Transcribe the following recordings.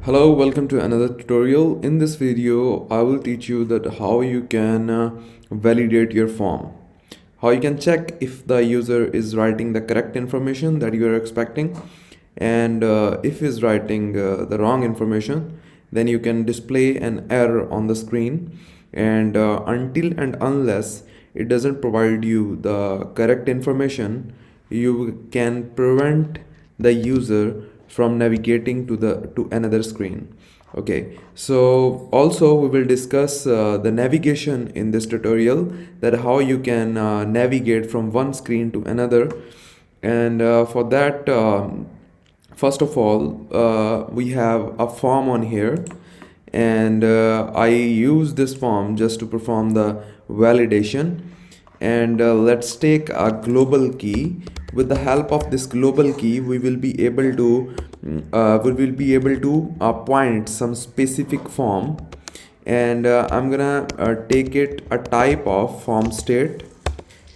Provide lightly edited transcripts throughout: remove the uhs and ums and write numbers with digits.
Hello, welcome to another tutorial. In this video, I will teach you that how you can validate your form. How you can check if the user is writing the correct information that you are expecting, and if is writing the wrong information, then you can display an error on the screen. And until and unless it doesn't provide you the correct information, you can prevent the user from navigating to another screen. Okay, so also we will discuss the navigation in this tutorial, that how you can navigate from one screen to another. And for that, first of all, we have a form on here, and I use this form just to perform the validation. And let's take a global key. With the help of this global key, we will be able to point some specific form. And I'm gonna take it a type of form state.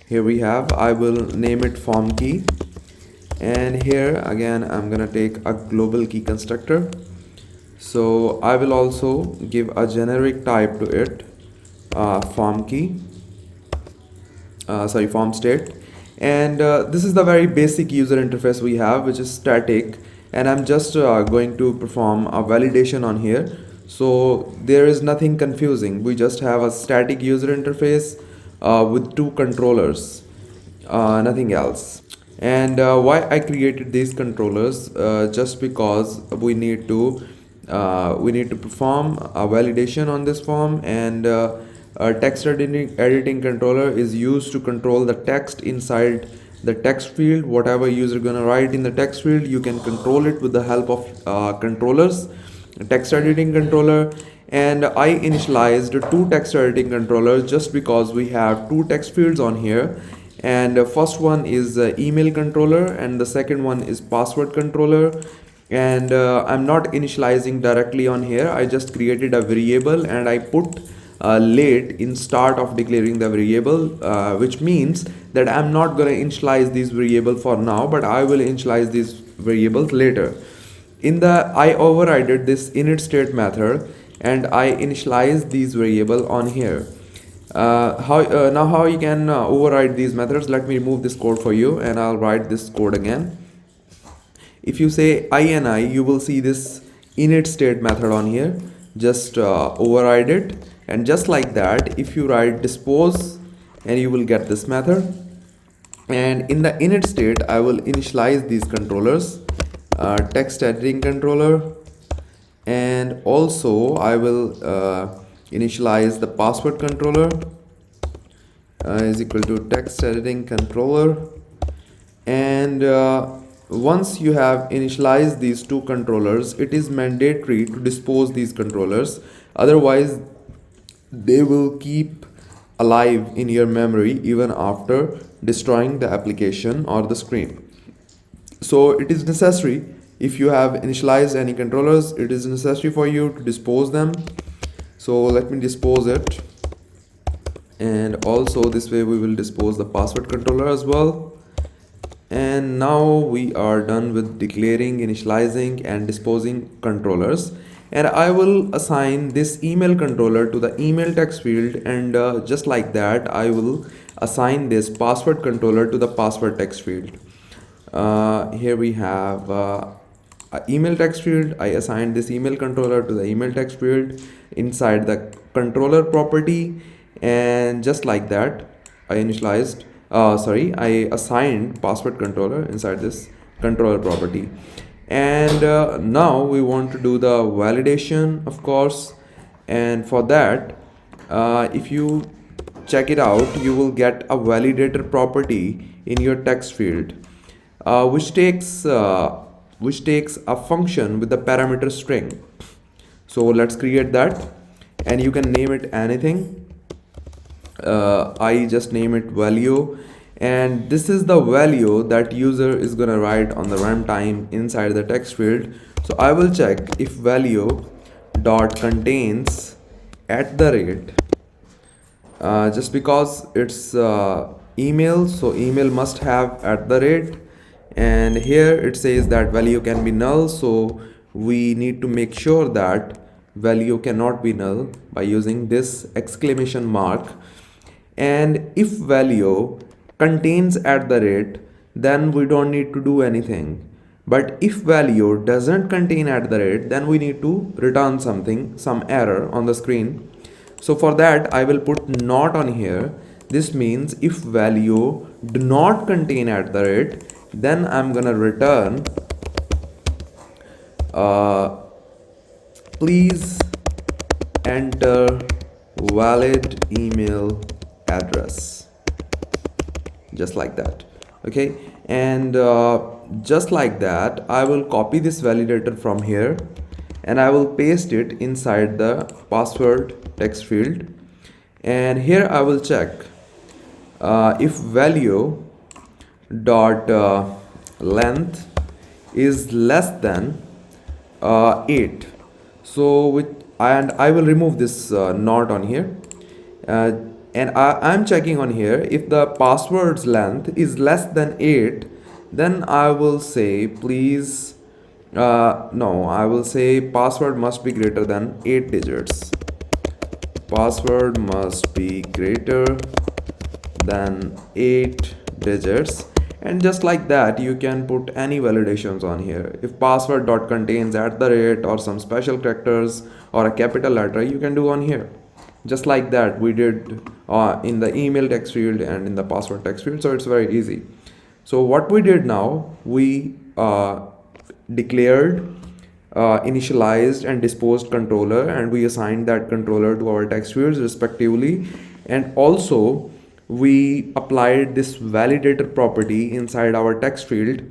Here we have, I will name it form key. And here again, I'm gonna take a global key constructor. So I will also give a generic type to it, form key, form state. And this is the very basic user interface we have, which is static. And I'm just going to perform a validation on here. So there is nothing confusing. We just have a static user interface with two controllers, nothing else. And why I created these controllers, just because we need to perform a validation on this form. And a text editing controller is used to control the text inside the text field. Whatever user gonna write in the text field, you can control it with the help of controllers, text editing controller. And I initialized two text editing controllers just because we have two text fields on here. And first one is email controller, and the second one is password controller. And I'm not initializing directly on here. I just created a variable and I put late in start of declaring the variable, which means that I'm not going to initialize this variable for now, but I will initialize these variables later. I overrided this init state method and I initialize these variable on here. How you can override these methods? Let me remove this code for you and I'll write this code again. If you say ini, you will see this init state method on here. Just override it, and just like that, if you write dispose, and you will get this method. And in the init state, I will initialize these controllers, text editing controller, and also I will initialize the password controller is equal to text editing controller. And once you have initialized these two controllers, it is mandatory to dispose these controllers, otherwise they will keep alive in your memory even after destroying the application or the screen. So it is necessary, if you have initialized any controllers, it is necessary for you to dispose them. So let me dispose it. And also this way we will dispose the password controller as well. And now we are done with declaring, initializing and disposing controllers. And I will assign this email controller to the email text field, and just like that I will assign this password controller to the password text field. Here we have email text field. I assigned this email controller to the email text field inside the controller property, and just like that I initialized I assigned password controller inside this controller property. And now we want to do the validation, of course. And for that, if you check it out, you will get a validator property in your text field, which takes a function with the parameter string. So let's create that, and you can name it anything. I just name it value, and this is the value that user is gonna write on the runtime inside the text field. So I will check if value dot contains at the rate, just because it's email, so email must have at the rate. And here it says that value can be null, so we need to make sure that value cannot be null by using this exclamation mark. And if value contains at the rate, then we don't need to do anything. But if value doesn't contain at the rate, then we need to return something, some error on the screen. So for that I will put not on here. This means if value do not contain at the rate, then I'm gonna return please enter valid email address, just like that. Okay, and just like that I will copy this validator from here and I will paste it inside the password text field, and here I will check if value dot length is less than 8. So I will remove this not on here, and I'm checking on here if the password's length is less than 8, then I will say please no, I will say password must be greater than 8 digits. Password must be greater than 8 digits, and just like that you can put any validations on here. If password dot contains at the rate or some special characters or a capital letter, you can do on here, just like that we did in the email text field and in the password text field. So it's very easy. So what we did now, we declared initialized and disposed controller, and we assigned that controller to our text fields respectively, and also we applied this validator property inside our text field.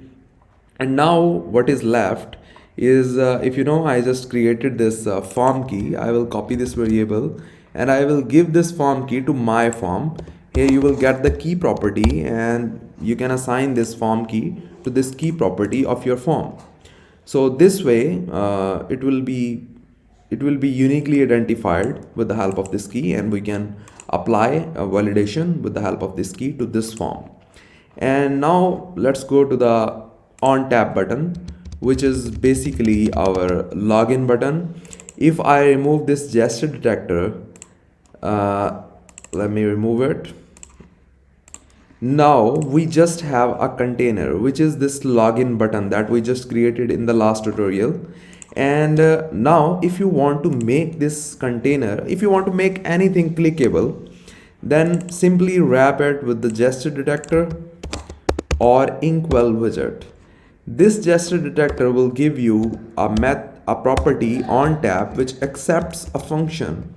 And now what is left is if you know, I just created this form key. I will copy this variable and I will give this form key to my form. Here you will get the key property and you can assign this form key to this key property of your form. So this way it will be uniquely identified with the help of this key, and we can apply a validation with the help of this key to this form. And now let's go to the on tap button, which is basically our login button. If I remove this gesture detector, let me remove it. Now we just have a container, which is this login button that we just created in the last tutorial. And now if you want to make this container, if you want to make anything clickable, then simply wrap it with the gesture detector or inkwell widget. This gesture detector will give you a property on tap which accepts a function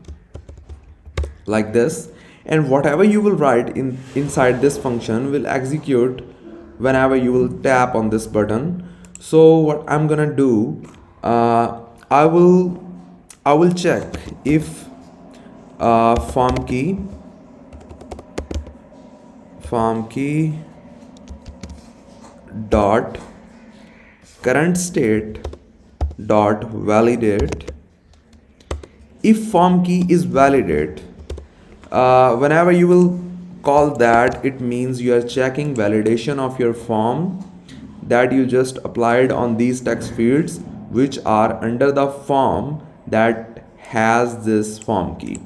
like this, and whatever you will write inside this function will execute whenever you will tap on this button. So what I'm gonna do, I will check if form key dot current state dot validate. If form key is validate, whenever you will call that, it means you are checking validation of your form that you just applied on these text fields, which are under the form that has this form key.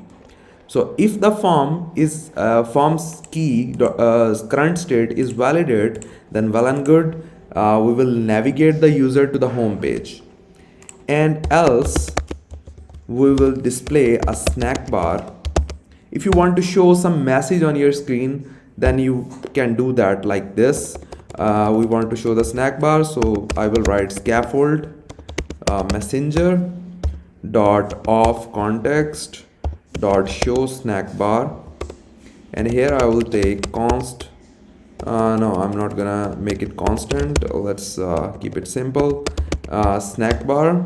So if the form is form's key current state is validate, then well and good, we will navigate the user to the home page, and else we will display a snack bar. If you want to show some message on your screen, then you can do that like this. We want to show the snack bar, so I will write scaffold messenger dot off context dot show snack bar, and here I will take const. No, I'm not gonna make it constant. Let's keep it simple. Snack bar,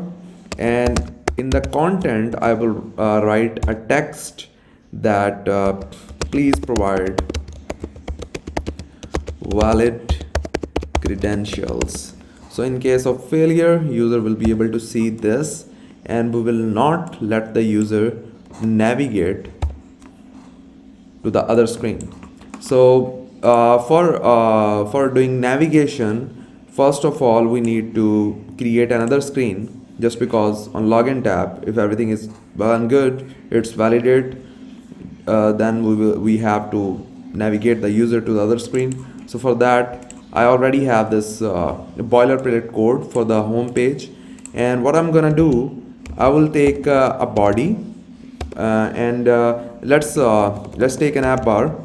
and in the content I will write a text that please provide valid credentials. So in case of failure, user will be able to see this, and we will not let the user navigate to the other screen. So for doing navigation, first of all we need to create another screen just because on login tab, if everything is well and good, it's validate, then we have to navigate the user to the other screen. So for that, I already have this boilerplate code for the home page, and what I'm gonna do, I will take a body, and let's take an app bar,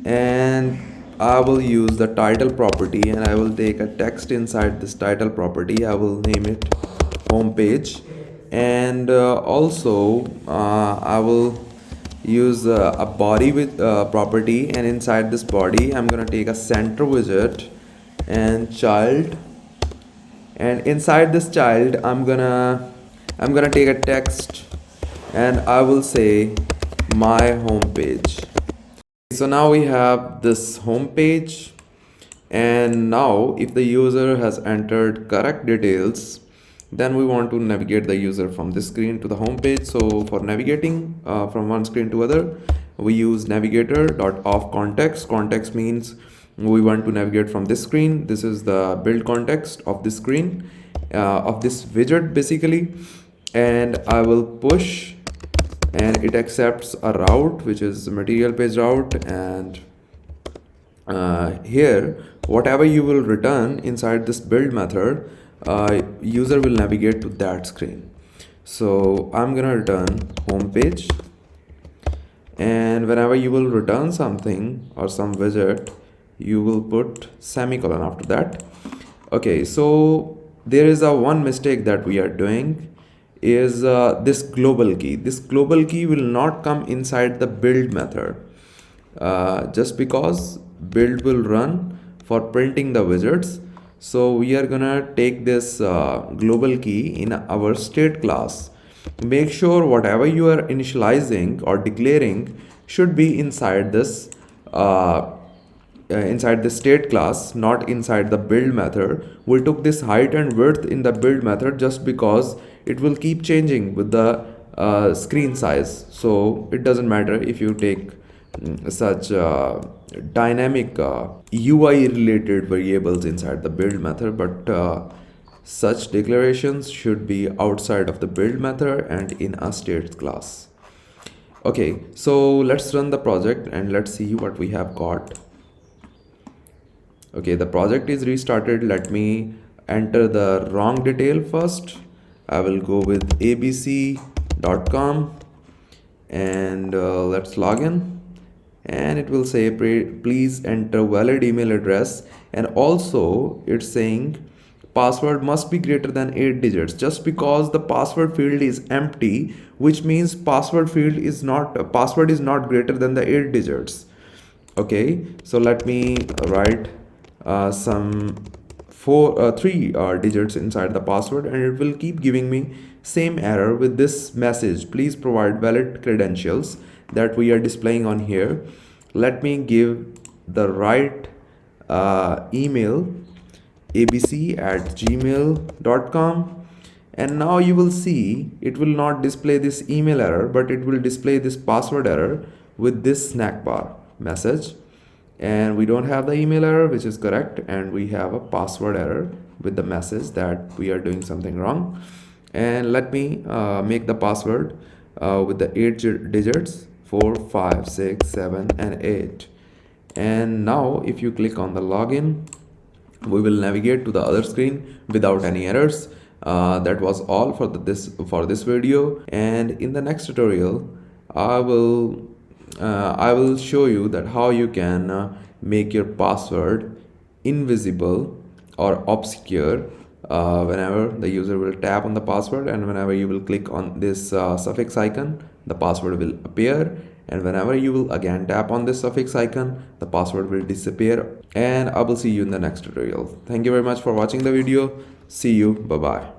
and I will use the title property, and I will take a text inside this title property. I will name it home page, and also I will use a body with property, and inside this body I'm gonna take a center widget and child, and inside this child I'm gonna take a text, and I will say my home page. So now we have this home page, and now if the user has entered correct details, then we want to navigate the user from this screen to the home page. So for navigating from one screen to other, we use navigator.off context. Context means we want to navigate from this screen. This is the build context of this screen, of this widget basically, and I will push, and it accepts a route which is material page route, and here whatever you will return inside this build method, user will navigate to that screen. So I'm gonna return home page, and whenever you will return something or some widget, you will put semicolon after that. Okay, so there is a one mistake that we are doing is this global key. This global key will not come inside the build method, just because build will run for printing the widgets. So we are gonna take this global key in our state class. Make sure whatever you are initializing or declaring should be inside this inside the state class, not inside the build method. We took this height and width in the build method just because it will keep changing with the screen size. So it doesn't matter if you take such dynamic UI related variables inside the build method, but such declarations should be outside of the build method and in a state class. Okay, so let's run the project and let's see what we have got. Okay, the project is restarted. Let me enter the wrong detail first. I will go with abc.com, and let's log in, and it will say please enter valid email address, and also it's saying password must be greater than 8 digits, just because the password field is empty, which means password is not greater than the 8 digits. Okay, so let me write some 3 digits inside the password, and it will keep giving me same error with this message, please provide valid credentials, that we are displaying on here. Let me give the right email, abc@gmail.com, and now you will see it will not display this email error, but it will display this password error with this snack bar message. And we don't have the email error, which is correct, and we have a password error with the message that we are doing something wrong. And let me make the password with the 8 digits, 4 5 6 7 and 8. And now if you click on the login, we will navigate to the other screen without any errors. That was all for this video, and in the next tutorial I will show you that how you can make your password invisible or obscure whenever the user will tap on the password, and whenever you will click on this suffix icon, the password will appear, and whenever you will again tap on this suffix icon, the password will disappear. And I will see you in the next tutorial. Thank you very much for watching the video. See you. Bye bye.